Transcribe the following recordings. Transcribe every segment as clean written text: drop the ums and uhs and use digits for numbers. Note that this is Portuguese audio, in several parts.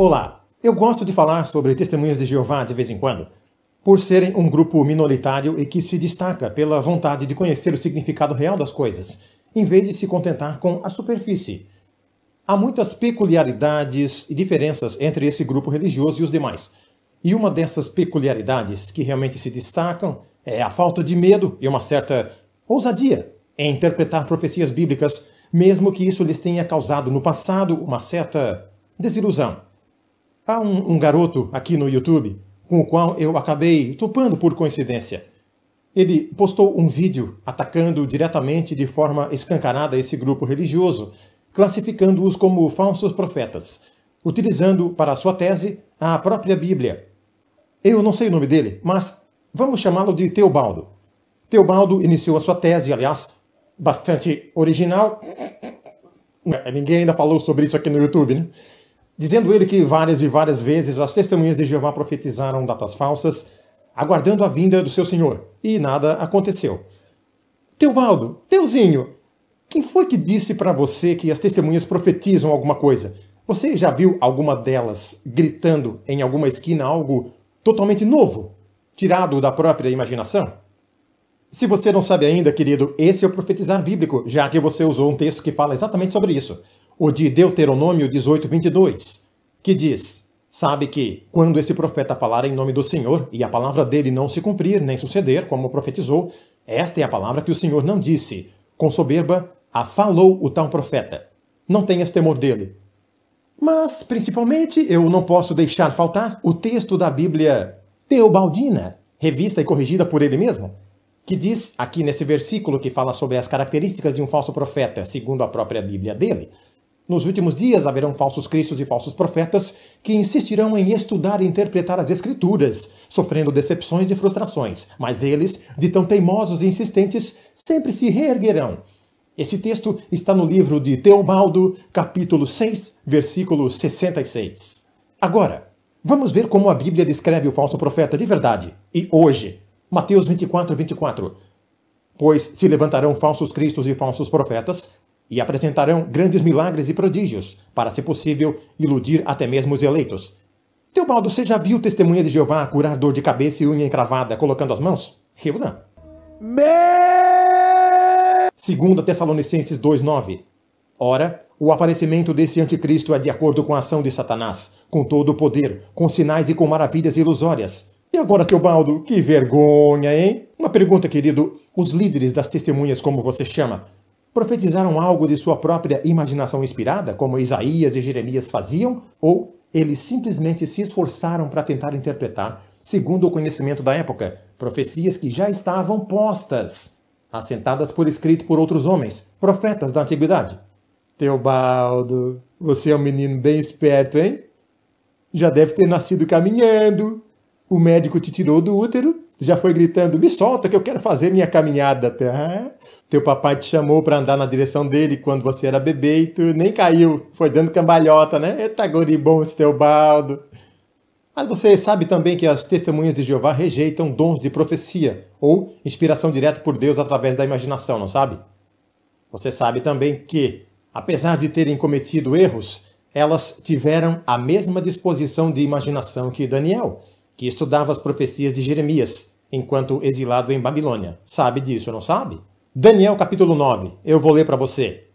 Olá, eu gosto de falar sobre Testemunhas de Jeová de vez em quando, por serem um grupo minoritário e que se destaca pela vontade de conhecer o significado real das coisas, em vez de se contentar com a superfície. Há muitas peculiaridades e diferenças entre esse grupo religioso e os demais. E uma dessas peculiaridades que realmente se destacam é a falta de medo e uma certa ousadia em interpretar profecias bíblicas, mesmo que isso lhes tenha causado no passado uma certa desilusão. Há um garoto aqui no YouTube com o qual eu acabei topando por coincidência. Ele postou um vídeo atacando diretamente de forma escancarada esse grupo religioso, classificando-os como falsos profetas, utilizando para sua tese a própria Bíblia. Eu não sei o nome dele, mas vamos chamá-lo de Teobaldo. Teobaldo iniciou a sua tese, aliás, bastante original. Ninguém ainda falou sobre isso aqui no YouTube, né? Dizendo ele que várias e várias vezes as testemunhas de Jeová profetizaram datas falsas, aguardando a vinda do seu Senhor, e nada aconteceu. Teobaldo, Teuzinho, quem foi que disse para você que as testemunhas profetizam alguma coisa? Você já viu alguma delas gritando em alguma esquina algo totalmente novo, tirado da própria imaginação? Se você não sabe ainda, querido, esse é o profetizar bíblico, já que você usou um texto que fala exatamente sobre isso. O de Deuteronômio 18:22, que diz: sabe que, quando esse profeta falar em nome do Senhor, e a palavra dele não se cumprir, nem suceder, como profetizou, esta é a palavra que o Senhor não disse. Com soberba, a falou o tal profeta. Não tenhas temor dele. Mas, principalmente, eu não posso deixar faltar o texto da Bíblia Teobaldina, revista e corrigida por ele mesmo, que diz, aqui nesse versículo que fala sobre as características de um falso profeta, segundo a própria Bíblia dele: nos últimos dias haverão falsos cristos e falsos profetas que insistirão em estudar e interpretar as Escrituras, sofrendo decepções e frustrações, mas eles, de tão teimosos e insistentes, sempre se reerguerão. Esse texto está no livro de Teobaldo, capítulo 6, versículo 66. Agora, vamos ver como a Bíblia descreve o falso profeta de verdade. E hoje, Mateus 24:24. Pois se levantarão falsos cristos e falsos profetas, e apresentarão grandes milagres e prodígios, para, se possível, iludir até mesmo os eleitos. Teobaldo, você já viu testemunha de Jeová curar dor de cabeça e unha encravada colocando as mãos? Eu não. 2 Tessalonicenses 2:9. Ora, o aparecimento desse anticristo é de acordo com a ação de Satanás, com todo o poder, com sinais e com maravilhas ilusórias. E agora, Teobaldo, que vergonha, hein? Uma pergunta, querido. Os líderes das testemunhas, como você chama, profetizaram algo de sua própria imaginação inspirada, como Isaías e Jeremias faziam? Ou eles simplesmente se esforçaram para tentar interpretar, segundo o conhecimento da época, profecias que já estavam postas, assentadas por escrito por outros homens, profetas da antiguidade? Teobaldo, você é um menino bem esperto, hein? Já deve ter nascido caminhando. O médico te tirou do útero, já foi gritando: me solta que eu quero fazer minha caminhada até. Teu papai te chamou para andar na direção dele quando você era bebê e tu nem caiu, foi dando cambalhota, né? Eita, guri bom esse Teobaldo. Mas você sabe também que as testemunhas de Jeová rejeitam dons de profecia ou inspiração direta por Deus através da imaginação, não sabe? Você sabe também que, apesar de terem cometido erros, elas tiveram a mesma disposição de imaginação que Daniel, que estudava as profecias de Jeremias, enquanto exilado em Babilônia. Sabe disso, não sabe? Daniel capítulo 9, eu vou ler para você.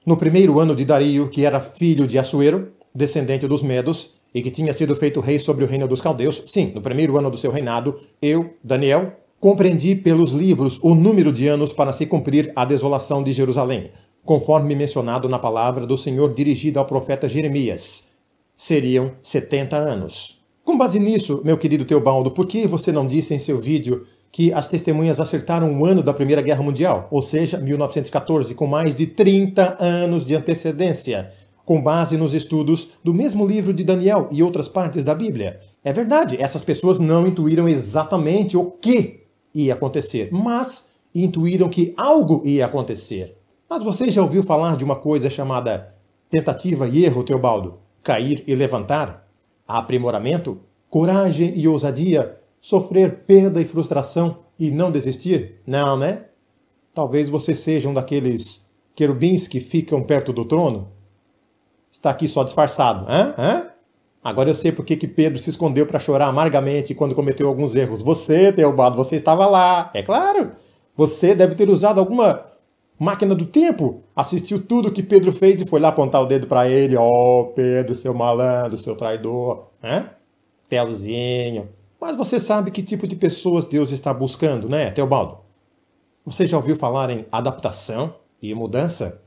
No primeiro ano de Dario, que era filho de Assuero, descendente dos Medos, e que tinha sido feito rei sobre o reino dos caldeus, sim, no primeiro ano do seu reinado, eu, Daniel, compreendi pelos livros o número de anos para se cumprir a desolação de Jerusalém, conforme mencionado na palavra do Senhor dirigida ao profeta Jeremias. Seriam 70 anos. Com base nisso, meu querido Teobaldo, por que você não disse em seu vídeo que as testemunhas acertaram o ano da Primeira Guerra Mundial, ou seja, 1914, com mais de 30 anos de antecedência, com base nos estudos do mesmo livro de Daniel e outras partes da Bíblia? É verdade, essas pessoas não intuíram exatamente o que ia acontecer, mas intuíram que algo ia acontecer. Mas você já ouviu falar de uma coisa chamada tentativa e erro, Teobaldo? Cair e levantar? Aprimoramento? Coragem e ousadia? Sofrer perda e frustração e não desistir? Não, né? Talvez você seja um daqueles querubins que ficam perto do trono. Está aqui só disfarçado, hã? Agora eu sei por que Pedro se escondeu para chorar amargamente quando cometeu alguns erros. Você, Teobaldo, você estava lá, é claro. Você deve ter usado alguma máquina do tempo, assistiu tudo que Pedro fez e foi lá apontar o dedo para ele. Ó, Pedro, seu malandro, seu traidor, Telzinho. Mas você sabe que tipo de pessoas Deus está buscando, né, Teobaldo? Você já ouviu falar em adaptação e mudança?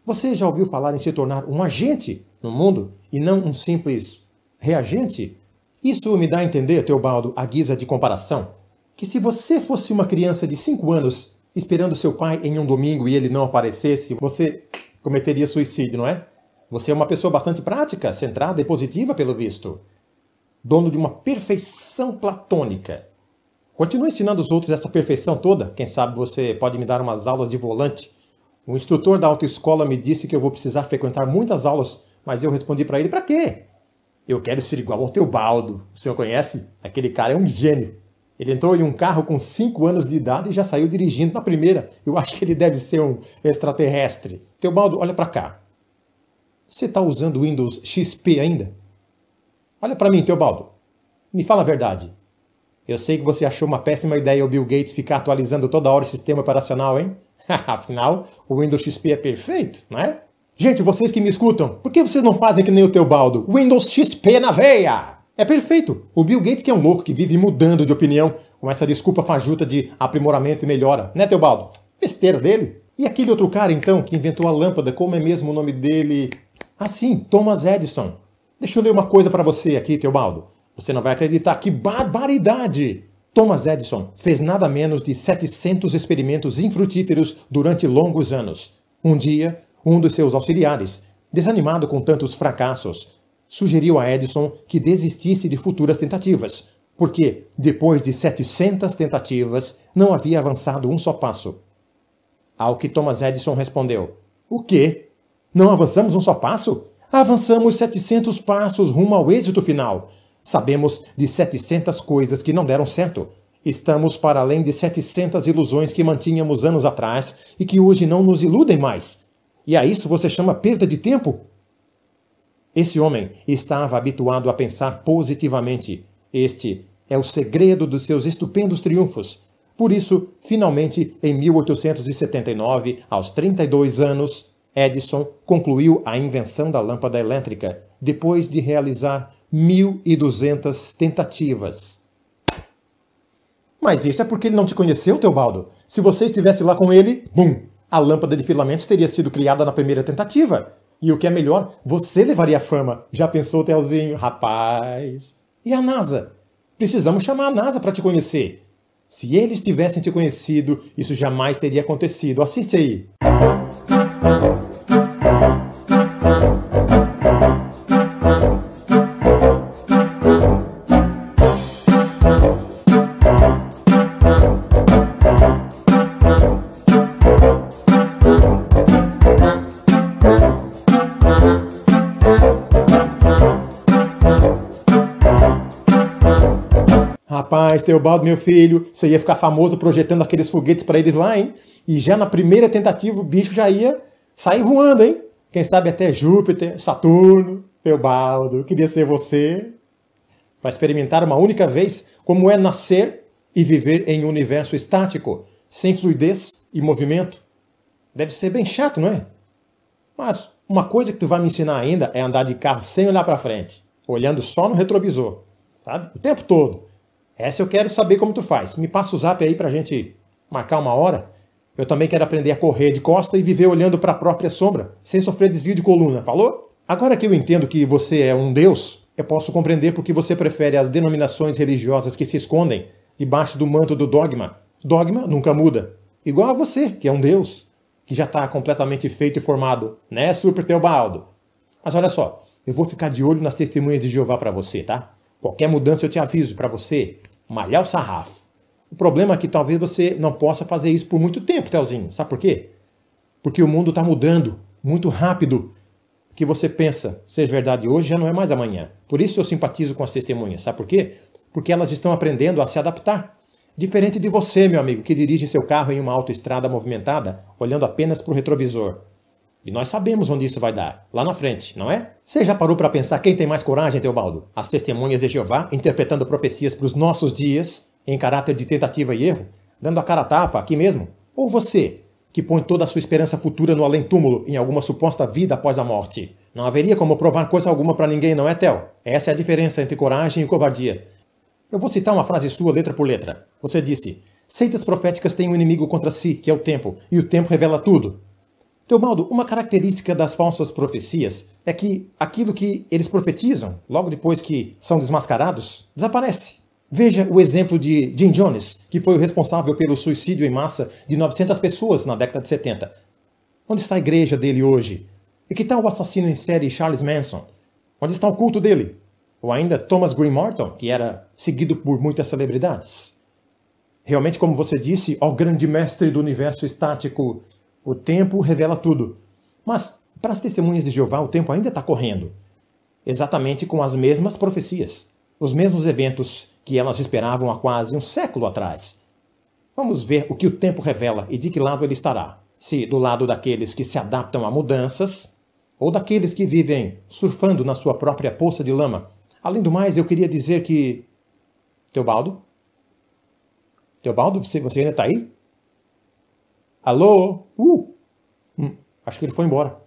Você já ouviu falar em se tornar um agente no mundo e não um simples reagente? Isso me dá a entender, Teobaldo, à guisa de comparação, que se você fosse uma criança de 5 anos esperando seu pai em um domingo e ele não aparecesse, você cometeria suicídio, não é? Você é uma pessoa bastante prática, centrada e positiva, pelo visto. Dono de uma perfeição platônica. Continue ensinando os outros essa perfeição toda. Quem sabe você pode me dar umas aulas de volante. O instrutor da autoescola me disse que eu vou precisar frequentar muitas aulas, mas eu respondi para ele, para quê? Eu quero ser igual ao Teobaldo. O senhor conhece? Aquele cara é um gênio. Ele entrou em um carro com 5 anos de idade e já saiu dirigindo na primeira. Eu acho que ele deve ser um extraterrestre. Teobaldo, olha para cá. Você está usando o Windows XP ainda? Olha para mim, Teobaldo. Me fala a verdade. Eu sei que você achou uma péssima ideia o Bill Gates ficar atualizando toda hora o sistema operacional, hein? Afinal, o Windows XP é perfeito, não é? Gente, vocês que me escutam, por que vocês não fazem que nem o Teobaldo? Windows XP na veia! É perfeito! O Bill Gates que é um louco que vive mudando de opinião com essa desculpa fajuta de aprimoramento e melhora, né, Teobaldo? Besteira dele. E aquele outro cara, então, que inventou a lâmpada, como é mesmo o nome dele? Ah, sim, Thomas Edison. Deixa eu ler uma coisa para você aqui, Teobaldo. Você não vai acreditar, que barbaridade! Thomas Edison fez nada menos de 700 experimentos infrutíferos durante longos anos. Um dia, um dos seus auxiliares, desanimado com tantos fracassos, sugeriu a Edison que desistisse de futuras tentativas, porque, depois de 700 tentativas, não havia avançado um só passo. Ao que Thomas Edison respondeu: "O quê? Não avançamos um só passo? Avançamos 700 passos rumo ao êxito final. Sabemos de 700 coisas que não deram certo. Estamos para além de 700 ilusões que mantínhamos anos atrás e que hoje não nos iludem mais. E a isso você chama perda de tempo?" Esse homem estava habituado a pensar positivamente. Este é o segredo dos seus estupendos triunfos. Por isso, finalmente, em 1879, aos 32 anos, Edison concluiu a invenção da lâmpada elétrica, depois de realizar 1.200 tentativas. Mas isso é porque ele não te conheceu, Teobaldo. Se você estivesse lá com ele, bum, a lâmpada de filamentos teria sido criada na primeira tentativa. E o que é melhor, você levaria a fama. Já pensou, Telzinho? Rapaz. E a NASA? Precisamos chamar a NASA para te conhecer. Se eles tivessem te conhecido, isso jamais teria acontecido. Assiste aí. Rapaz, Teobaldo, meu filho, você ia ficar famoso projetando aqueles foguetes para eles lá, hein? E já na primeira tentativa o bicho já ia sair voando, hein? Quem sabe até Júpiter, Saturno. Teobaldo, queria ser você. Para experimentar uma única vez como é nascer e viver em um universo estático, sem fluidez e movimento. Deve ser bem chato, não é? Mas uma coisa que tu vai me ensinar ainda é andar de carro sem olhar para frente, olhando só no retrovisor, sabe? O tempo todo. Essa eu quero saber como tu faz. Me passa o zap aí pra gente marcar uma hora. Eu também quero aprender a correr de costa e viver olhando para a própria sombra, sem sofrer desvio de coluna, falou? Agora que eu entendo que você é um deus, eu posso compreender porque você prefere as denominações religiosas que se escondem debaixo do manto do dogma. Dogma nunca muda. Igual a você, que é um deus, que já está completamente feito e formado, né, Super Teobaldo? Mas olha só, eu vou ficar de olho nas testemunhas de Jeová para você, tá? Qualquer mudança eu te aviso para você malhar o sarrafo. O problema é que talvez você não possa fazer isso por muito tempo, Telzinho. Sabe por quê? Porque o mundo está mudando muito rápido. O que você pensa ser verdade hoje já não é mais amanhã. Por isso eu simpatizo com as testemunhas. Sabe por quê? Porque elas estão aprendendo a se adaptar. Diferente de você, meu amigo, que dirige seu carro em uma autoestrada movimentada, olhando apenas para o retrovisor. E nós sabemos onde isso vai dar, lá na frente, não é? Você já parou para pensar quem tem mais coragem, Teobaldo? As testemunhas de Jeová interpretando profecias para os nossos dias, em caráter de tentativa e erro, dando a cara a tapa aqui mesmo? Ou você, que põe toda a sua esperança futura no além-túmulo em alguma suposta vida após a morte? Não haveria como provar coisa alguma para ninguém, não é, Theo? Essa é a diferença entre coragem e covardia. Eu vou citar uma frase sua letra por letra. Você disse: seitas proféticas têm um inimigo contra si, que é o tempo, e o tempo revela tudo. Teobaldo, uma característica das falsas profecias é que aquilo que eles profetizam, logo depois que são desmascarados, desaparece. Veja o exemplo de Jim Jones, que foi o responsável pelo suicídio em massa de 900 pessoas na década de 70. Onde está a igreja dele hoje? E que tal o assassino em série Charles Manson? Onde está o culto dele? Ou ainda Thomas Green Morton, que era seguido por muitas celebridades. Realmente, como você disse, ó grande mestre do universo estático, o tempo revela tudo. Mas, para as testemunhas de Jeová, o tempo ainda está correndo. Exatamente com as mesmas profecias. Os mesmos eventos que elas esperavam há quase um século atrás. Vamos ver o que o tempo revela e de que lado ele estará. Se do lado daqueles que se adaptam a mudanças, ou daqueles que vivem surfando na sua própria poça de lama. Além do mais, eu queria dizer que... Teobaldo? Teobaldo, você ainda está aí? Alô? Acho que ele foi embora.